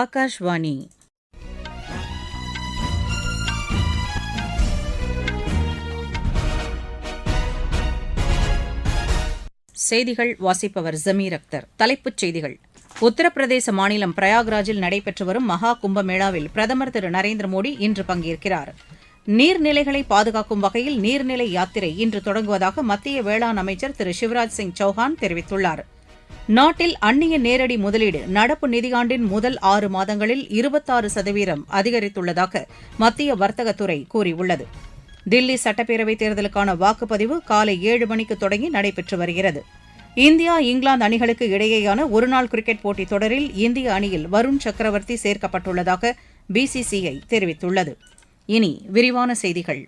ஆகாஷ்வாணி. செய்திகள் வாசிப்பவர் ஜமீர் அக்தர். தலைப்புச் செய்திகள். உத்தரப்பிரதேச மாநிலம் பிரயாக்ராஜில் நடைபெற்று வரும் மகா கும்பமேளாவில் பிரதமர் திரு நரேந்திர மோடி இன்று பங்கேற்கிறார். நீர்நிலைகளை பாதுகாக்கும் வகையில் நீர்நிலை யாத்திரை இன்று தொடங்குவதாக மத்திய வேளாண் அமைச்சர் திரு சிவராஜ் சிங் சௌஹான் தெரிவித்துள்ளார். நாட்டில் அந்நிய நேரடி முதலீடு நடப்பு நிதியாண்டின் முதல் 6 மாதங்களில் 26% அதிகரித்துள்ளதாக மத்திய வர்த்தகத்துறை கூறியுள்ளது. தில்லி சட்டப்பேரவைத் தேர்தலுக்கான வாக்குப்பதிவு காலை 7 மணிக்கு தொடங்கி நடைபெற்று வருகிறது. இந்தியா இங்கிலாந்து அணிகளுக்கு இடையேயான ஒருநாள் கிரிக்கெட் போட்டித் தொடரில் இந்திய அணியில் வருண் சக்கரவர்த்தி சேர்க்கப்பட்டுள்ளதாக பிசிசிஐ தெரிவித்துள்ளது. இனி விரிவான செய்திகள்.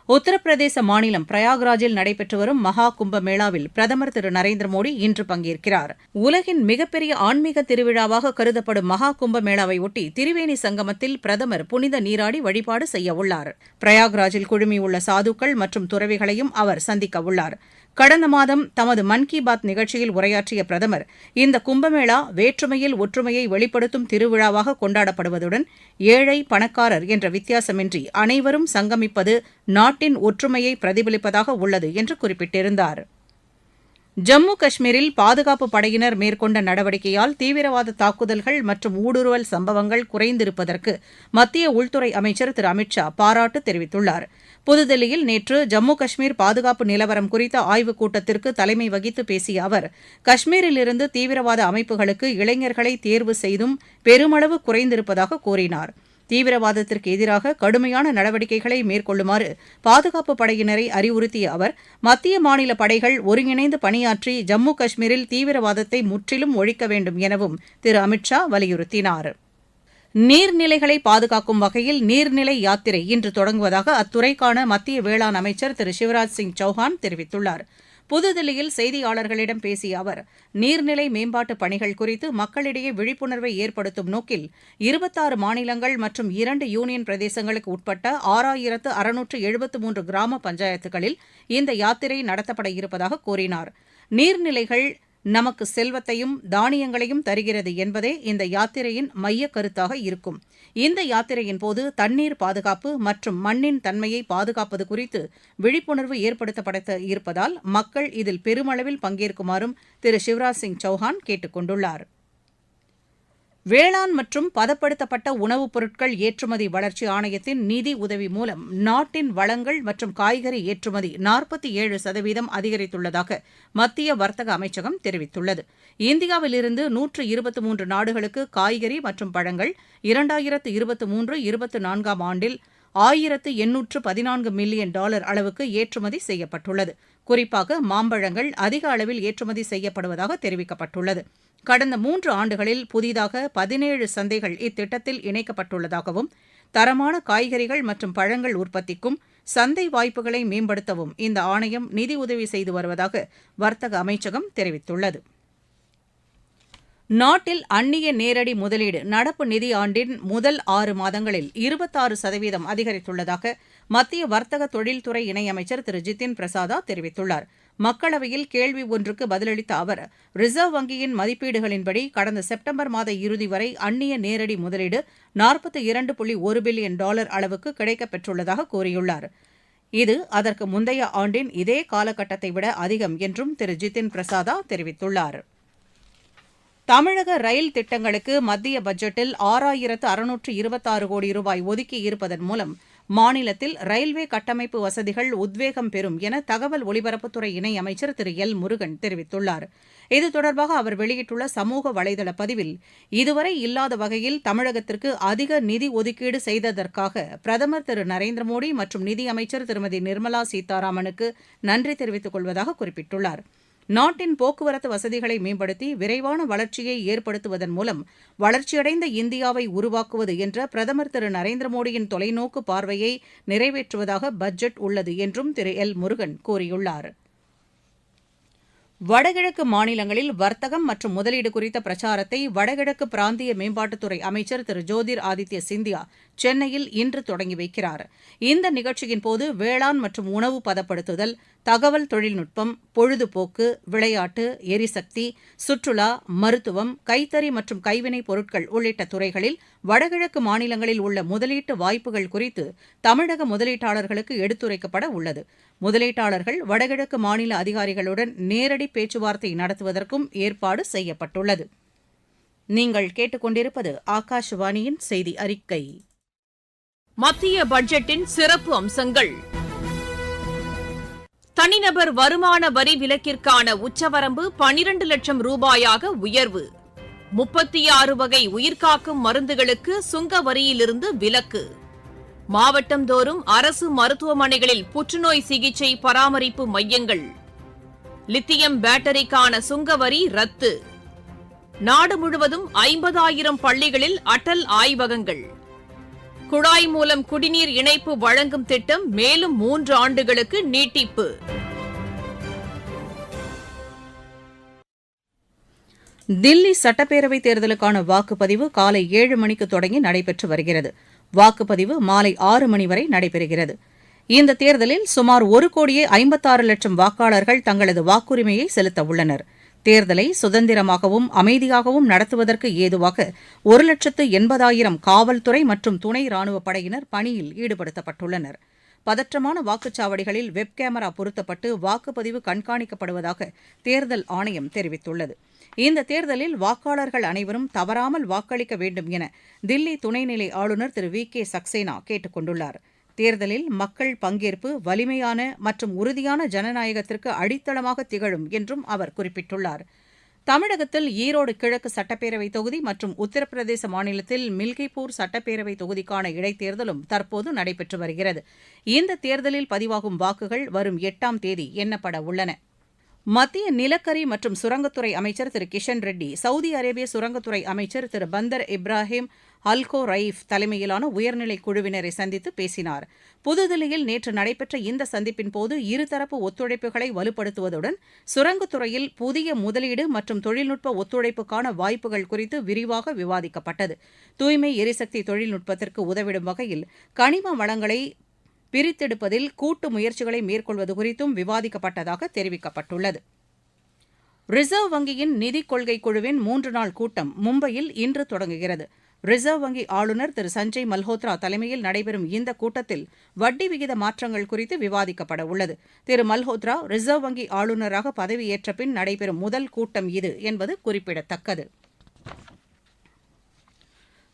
உத்தரப்பிரதேச மாநிலம் பிரயாக்ராஜில் நடைபெற்று வரும் மகா கும்பமேளாவில் பிரதமர் திரு நரேந்திர மோடி இன்று பங்கேற்கிறார். உலகின் மிகப்பெரிய ஆன்மீக திருவிழாவாக கருதப்படும் மகா கும்பமேளாவையொட்டி திரிவேணி சங்கமத்தில் பிரதமர் புனித நீராடி வழிபாடு செய்யவுள்ளார். பிரயாக்ராஜில் குழுமியுள்ள சாதுக்கள் மற்றும் துறவிகளையும் அவர் சந்திக்கவுள்ளார். கடந்த மாதம் தமது மன் கி பாத் நிகழ்ச்சியில் உரையாற்றிய பிரதமர், இந்த கும்பமேளா வேற்றுமையில் ஒற்றுமையை வெளிப்படுத்தும் திருவிழாவாக கொண்டாடப்படுவதுடன் ஏழை பணக்காரர் என்ற வித்தியாசமின்றி அனைவரும் சங்கமிப்பது நாட்டின் ஒற்றுமையை பிரதிபலிப்பதாக உள்ளது என்று குறிப்பிட்டிருந்தார். ஜம்மு காஷ்மீரில் பாதுகாப்பு படையினர் மேற்கொண்ட நடவடிக்கையால் தீவிரவாத தாக்குதல்கள் மற்றும் ஊடுருவல் சம்பவங்கள் குறைந்திருப்பதற்கு மத்திய உள்துறை அமைச்சர் திரு அமித் ஷா பாராட்டு தெரிவித்துள்ளார். புதுதில்லியில் நேற்று ஜம்மு காஷ்மீர் பாதுகாப்பு நிலவரம் குறித்த ஆய்வுக் கூட்டத்திற்கு தலைமை வகித்து பேசிய அவர், காஷ்மீரிலிருந்து தீவிரவாத அமைப்புகளுக்கு இளைஞர்களை தேர்வு செய்தும் பெருமளவு குறைந்திருப்பதாக கூறினார். தீவிரவாதத்திற்கு எதிராக கடுமையான நடவடிக்கைகளை மேற்கொள்ளுமாறு பாதுகாப்பு படையினரை அறிவுறுத்திய அவர், மத்திய மாநில படைகள் ஒருங்கிணைந்து பணியாற்றி ஜம்மு காஷ்மீரில் தீவிரவாதத்தை முற்றிலும் ஒழிக்க வேண்டும் எனவும் திரு அமித் ஷா வலியுறுத்தினார். நீர்நிலைகளை பாதுகாக்கும் வகையில் நீர்நிலை யாத்திரை இன்று தொடங்குவதாக அத்துறைக்கான மத்திய வேளாண் அமைச்சர் திரு சிவராஜ் சிங் சௌஹான் தெரிவித்துள்ளார். புதுதில்லியில் செய்தியாளர்களிடம் பேசிய அவர், நீர்நிலை மேம்பாட்டுப் பணிகள் குறித்து மக்களிடையே விழிப்புணர்வை ஏற்படுத்தும் நோக்கில் 26 மாநிலங்கள் மற்றும் 2 யூனியன் பிரதேசங்களுக்கு உட்பட்ட 6673 கிராம பஞ்சாயத்துகளில் இந்த யாத்திரை நடத்தப்பட இருப்பதாக கூறினார். நீர்நிலைகள் நமக்கு செல்வத்தையும் தானியங்களையும் தருகிறது என்பதே இந்த யாத்திரையின் மையக் கருத்தாக இருக்கும். இந்த யாத்திரையின் போது தண்ணீர் பாதுகாப்பு மற்றும் மண்ணின் தன்மையை பாதுகாப்பது குறித்து விழிப்புணர்வு ஏற்படுத்தப்பட இருப்பதால் மக்கள் இதில் பெருமளவில் பங்கேற்குமாறும் திரு சிவராஜ் சிங் சௌஹான் கேட்டுக் கொண்டுள்ளார். வேளாண் மற்றும் பதப்படுத்தப்பட்ட உணவுப் பொருட்கள் ஏற்றுமதி வளர்ச்சி ஆணையத்தின் நிதி உதவி மூலம் நாட்டின் வளங்கள் மற்றும் காய்கறி ஏற்றுமதி 47% அதிகரித்துள்ளதாக மத்திய வர்த்தக அமைச்சகம் தெரிவித்துள்ளது. இந்தியாவிலிருந்து 123 நாடுகளுக்கு காய்கறி மற்றும் பழங்கள் 2023-24 ஆண்டில் $1814 மில்லியன் அளவுக்கு ஏற்றுமதி செய்யப்பட்டுள்ளது. குறிப்பாக மாம்பழங்கள் அதிக அளவில் ஏற்றுமதி செய்யப்படுவதாக தெரிவிக்கப்பட்டுள்ளது. கடந்த 3 ஆண்டுகளில் புதிதாக 17 சந்தைகள் இத்திட்டத்தில் இணைக்கப்பட்டுள்ளதாகவும், தரமான காய்கறிகள் மற்றும் பழங்கள் உற்பத்திக்கும் சந்தை வாய்ப்புகளை மேம்படுத்தவும் இந்த ஆணையம் நிதியுதவி செய்து வருவதாக வர்த்தக அமைச்சகம் தெரிவித்துள்ளது. நாட்டில் அந்நிய நேரடி முதலீடு நடப்பு நிதியாண்டின் முதல் 6 மாதங்களில் 26% அதிகரித்துள்ளதாக மத்திய வர்த்தக தொழில்துறை இணையமைச்சர் திரு ஜிதின் பிரசாதா தெரிவித்துள்ளார். மக்களவையில் கேள்வி ஒன்றுக்கு பதிலளித்த அவர், ரிசர்வ் வங்கியின் மதிப்பீடுகளின்படி கடந்த செப்டம்பர் மாத இறுதி வரை அந்நிய நேரடி முதலீடு $42.1 பில்லியன் அளவுக்கு கிடைக்கப் பெற்றுள்ளதாக கூறியுள்ளார். இது அதற்கு முந்தைய ஆண்டின் இதே காலகட்டத்தை விட அதிகம் என்றும் திரு ஜிதின் பிரசாதா தெரிவித்துள்ளார். தமிழக ரயில் திட்டங்களுக்கு மத்திய பட்ஜெட்டில் 6626 கோடி ரூபாய் ஒதுக்கியிருப்பதன் மூலம் மாநிலத்தில் ரயில்வே கட்டமைப்பு வசதிகள் உத்வேகம் பெறும் என தகவல் ஒலிபரப்புத்துறை இணையமைச்சர் திரு எல் முருகன் தெரிவித்துள்ளார். இது தொடர்பாக அவர் வெளியிட்டுள்ள சமூக வலைதள பதிவில், இதுவரை இல்லாத வகையில் தமிழகத்திற்கு அதிக நிதி ஒதுக்கீடு செய்ததற்காக பிரதமர் திரு நரேந்திர மோடி மற்றும் நிதியமைச்சர் திருமதி நிர்மலா சீதாராமனுக்கு நன்றி தெரிவித்துக் கொள்வதாக குறிப்பிட்டுள்ளார். நாட்டின் போக்குவரத்து வசதிகளை மேம்படுத்தி விரைவான வளர்ச்சியை ஏற்படுத்துவதன் மூலம் வளர்ச்சியடைந்த இந்தியாவை உருவாக்குவது என்ற பிரதமர் திரு நரேந்திர மோடியின் தொலைநோக்கு பார்வையை நிறைவேற்றுவதாக பட்ஜெட் உள்ளது என்றும் திரு எல் முருகன் கூறியுள்ளார். வடகிழக்கு மாநிலங்களில் வர்த்தகம் மற்றும் முதலீடு குறித்த பிரச்சாரத்தை வடகிழக்கு பிராந்திய மேம்பாட்டுத்துறை அமைச்சர் திரு ஜோதிர் ஆதித்ய சிந்தியா சென்னையில் இன்று தொடங்கி வைக்கிறார். இந்த நிகழ்ச்சியின் போது வேளாண் மற்றும் உணவு பதப்படுத்துதல், தகவல் தொழில்நுட்பம், பொழுதுபோக்கு, விளையாட்டு, எரிசக்தி, சுற்றுலா, மருத்துவம், கைத்தறி மற்றும் கைவினைப் பொருட்கள் உள்ளிட்ட துறைகளில் வடகிழக்கு மாநிலங்களில் உள்ள முதலீட்டு வாய்ப்புகள் குறித்து தமிழக முதலீட்டாளர்களுக்கு எடுத்துரைக்கப்பட உள்ளது. முதலீட்டாளர்கள் வடகிழக்கு மாநில அதிகாரிகளுடன் நேரடி பேச்சுவார்த்தை நடத்துவதற்கும் ஏற்பாடு செய்யப்பட்டுள்ளது. நீங்கள் கேட்டுக்கொண்டிருப்பது ஆகாஷவாணியின் செய்தி அறிக்கை. மத்திய பட்ஜெட்டின் சிறப்பு அம்சங்கள். தனிநபர் வருமான வரி விலக்கிற்கான உச்சவரம்பு 12 லட்சம் ரூபாயாக உயர்வு. 36 வகை உயிர்காக்கும் மருந்துகளுக்கு சுங்க வரியிலிருந்து விலக்கு. மாவட்டந்தோறும் அரசு மருத்துவமனைகளில் புற்றுநோய் சிகிச்சை பராமரிப்பு மையங்கள். லித்தியம் பேட்டரிக்கான சுங்க வரி ரத்து. நாடு முழுவதும் 50,000 பள்ளிகளில் அடல் ஆய்வகங்கள். குழாய் மூலம் குடிநீர் இணைப்பு வழங்கும் திட்டம் மேலும் 3 ஆண்டுகளுக்கு நீட்டிப்பு. தில்லி சட்டப்பேரவைத் தேர்தலுக்கான வாக்குப்பதிவு காலை 7 மணிக்கு தொடங்கி நடைபெற்று வருகிறது. வாக்குப்பதிவு மாலை 6 மணி வரை நடைபெறுகிறது. இந்த தேர்தலில் சுமார் 1,56,00,000 வாக்காளர்கள் தங்களது வாக்குரிமையை செலுத்த உள்ளனர். தேர்தலை சுதந்திரமாகவும் அமைதியாகவும் நடத்துவதற்கு ஏதுவாக 1,80,000 காவல்துறை மற்றும் துணை ராணுவப் படையினர் பணியில் ஈடுபடுத்தப்பட்டுள்ளனர். பதற்றமான வாக்குச்சாவடிகளில் வெப் கேமரா பொருத்தப்பட்டு வாக்குப்பதிவு கண்காணிக்கப்படுவதாக தேர்தல் ஆணையம் தெரிவித்துள்ளது. இந்த தேர்தலில் வாக்காளர்கள் அனைவரும் தவறாமல் வாக்களிக்க வேண்டும் என தில்லி துணைநிலை ஆளுநர் திரு வி.கே. சக்சேனா கேட்டுக் கொண்டுள்ளார். தேர்தலில் மக்கள் பங்கேற்பு வலிமையான மற்றும் உறுதியான ஜனநாயகத்திற்கு அடித்தளமாக திகழும் என்றும் அவர் குறிப்பிட்டுள்ளார். தமிழகத்தில் ஈரோடு கிழக்கு சட்டப்பேரவைத் தொகுதி மற்றும் உத்தரப்பிரதேச மாநிலத்தில் மில்கிப்பூர் சட்டப்பேரவைத் தொகுதிக்கான இடைத்தேர்தலும் தற்போது நடைபெற்று வருகிறது. இந்த தேர்தலில் பதிவாகும் வாக்குகள் வரும் 8ஆம் தேதி எண்ணப்பட உள்ளன. மத்திய நிலக்கரி மற்றும் சுரங்கத்துறை அமைச்சர் திரு கிஷன் ரெட்டி சவுதி அரேபிய சுரங்கத்துறை அமைச்சர் திரு பந்தர் இப்ராஹிம் அல்கோ ரயீஃப் தலைமையிலான உயர்நிலைக் குழுவினரை சந்தித்து பேசினார். புதுதில்லியில் நேற்று நடைபெற்ற இந்த சந்திப்பின்போது இருதரப்பு ஒத்துழைப்புகளை வலுப்படுத்துவதுடன் சுரங்கத்துறையில் புதிய முதலீடு மற்றும் தொழில்நுட்ப ஒத்துழைப்புக்கான வாய்ப்புகள் குறித்து விரிவாக விவாதிக்கப்பட்டது. தூய்மை எரிசக்தி தொழில்நுட்பத்திற்கு உதவிடும் வகையில் கனிம வளங்களை பிரித்தெடுப்பதில் கூட்டு முயற்சிகளை மேற்கொள்வது குறித்தும் விவாதிக்கப்பட்டதாக தெரிவிக்கப்பட்டுள்ளது. ரிசர்வ் வங்கியின் நிதிக் கொள்கை குழுவின் 3 நாள் கூட்டம் மும்பையில் இன்று தொடங்குகிறது. ரிசர்வ் வங்கி ஆளுநர் திரு சஞ்சய் மல்ஹோத்ரா தலைமையில் நடைபெறும் இந்த கூட்டத்தில் வட்டி விகித மாற்றங்கள் குறித்து விவாதிக்கப்பட உள்ளது. திரு மல்ஹோத்ரா ரிசர்வ் வங்கி ஆளுநராக பதவியேற்ற பின் நடைபெறும் முதல் கூட்டம் இது என்பது குறிப்பிடத்தக்கது.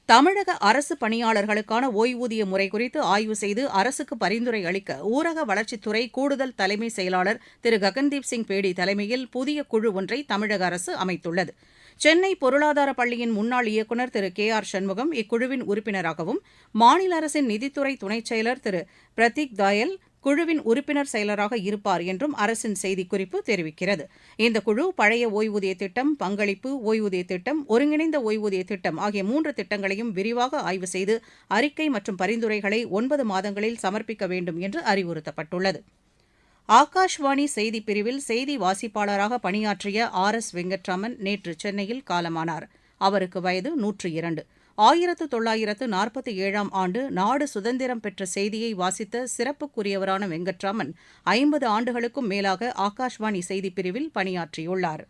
தமிழக அரசு பணியாளர்களுக்கான ஓய்வூதிய முறை குறித்து ஆய்வு செய்து அரசுக்கு பரிந்துரை அளிக்க ஊரக வளர்ச்சித்துறை கூடுதல் தலைமை செயலாளர் திரு ககன்தீப் சிங் பேடி தலைமையில் புதிய குழு ஒன்றை தமிழக அரசு அமைத்துள்ளது. சென்னை பொருளாதார பள்ளியின் முன்னாள் இயக்குநர் திரு கே.ஆர். சண்முகம் இக்குழுவின் உறுப்பினராகவும் மாநில அரசின் நிதித்துறை துணைச் செயலர் திரு பிரதீக் தாயல் குழுவின் உறுப்பினர் செயலராக இருப்பார் என்றும் அரசின் செய்திக்குறிப்பு தெரிவிக்கிறது. இந்த குழு பழைய ஓய்வூதிய திட்டம், பங்களிப்பு ஓய்வூதிய திட்டம், ஒருங்கிணைந்த ஓய்வூதிய திட்டம் ஆகிய 3 திட்டங்களையும் விரிவாக ஆய்வு செய்து அறிக்கை மற்றும் பரிந்துரைகளை 9 மாதங்களில் சமர்ப்பிக்க வேண்டும் என்று அறிவுறுத்தப்பட்டுள்ளது. ஆகாஷ்வாணி செய்திப் பிரிவில் செய்தி வாசிப்பாளராக பணியாற்றிய R.S. வெங்கட்ராமன் நேற்று சென்னையில் காலமானார். அவருக்கு வயது 102. 1947ஆம் ஆண்டு நாடு சுதந்திரம் பெற்ற செய்தியை வாசித்த சிறப்புக்குரியவரான வெங்கட்ராமன் 50 ஆண்டுகளுக்கும் மேலாக ஆகாஷ்வாணி செய்திப் பிரிவில் பணியாற்றியுள்ளார்.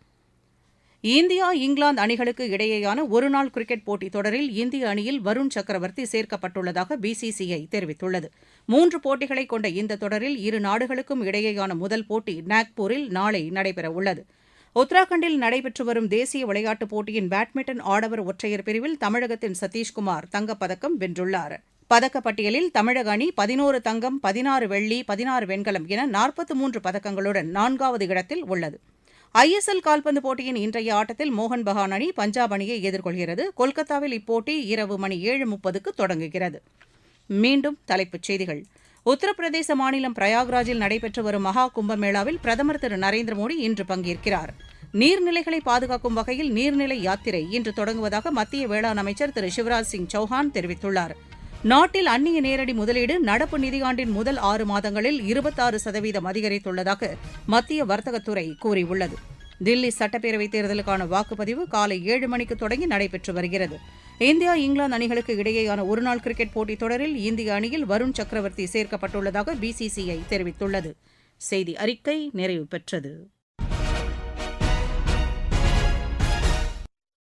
இந்தியா இங்கிலாந்து அணிகளுக்கு இடையேயான ஒருநாள் கிரிக்கெட் போட்டித் தொடரில் இந்திய அணியில் வருண் சக்கரவர்த்தி சேர்க்கப்பட்டுள்ளதாக பிசிசிஐ தெரிவித்துள்ளது. 3 போட்டிகளை கொண்ட இந்த தொடரில் இரு நாடுகளுக்கும் இடையேயான முதல் போட்டி நாக்பூரில் நாளை நடைபெறவுள்ளது. உத்தராகண்டில் நடைபெற்று வரும் தேசிய விளையாட்டுப் போட்டியின் பேட்மிண்டன் ஆடவர் ஒற்றையர் பிரிவில் தமிழகத்தின் சதீஷ்குமார் தங்கப்பதக்கம் வென்றுள்ளார். பதக்கப்பட்டியலில் தமிழக அணி 11 தங்கம், 16 வெள்ளி, 16 வெண்கலம் என 43 பதக்கங்களுடன் 4வது இடத்தில் உள்ளது. ஐஎஸ்எல் கால்பந்து போட்டியின் இன்றைய ஆட்டத்தில் மோகன் பகான் அணி பஞ்சாப் அணியை எதிர்கொள்கிறது. கொல்கத்தாவில் இப்போட்டி இரவு மணி 7:30க்கு தொடங்குகிறது. மீண்டும் தலைப்புச் செய்திகள். உத்தரப்பிரதேச மாநிலம் பிரயாக்ராஜில் நடைபெற்று வரும் மகா கும்பமேளாவில் பிரதமர் திரு நரேந்திர மோடி இன்று பங்கேற்கிறார். நீர்நிலைகளை பாதுகாக்கும் வகையில் நீர்நிலை யாத்திரை இன்று தொடங்குவதாக மத்திய வேளாண் அமைச்சர் திரு சிவராஜ் சிங் சௌஹான் தெரிவித்துள்ளார். நாட்டில் அந்நிய நேரடி முதலீடு நடப்பு நிதியாண்டின் முதல் 6 மாதங்களில் 26% அதிகரித்துள்ளதாக மத்திய வர்த்தகத்துறை கூறியுள்ளது. தில்லி சட்டப்பேரவைத் தேர்தலுக்கான வாக்குப்பதிவு காலை 7 மணிக்கு தொடங்கி நடைபெற்று வருகிறது. இந்தியா இங்கிலாந்து அணிகளுக்கு இடையேயான ஒருநாள் கிரிக்கெட் போட்டித் தொடரில் இந்திய அணியில் வருண் சக்கரவர்த்தி சேர்க்கப்பட்டுள்ளதாக பிசிசிஐ தெரிவித்துள்ளது. செய்தி அறிக்கை நிறைவு பெற்றது.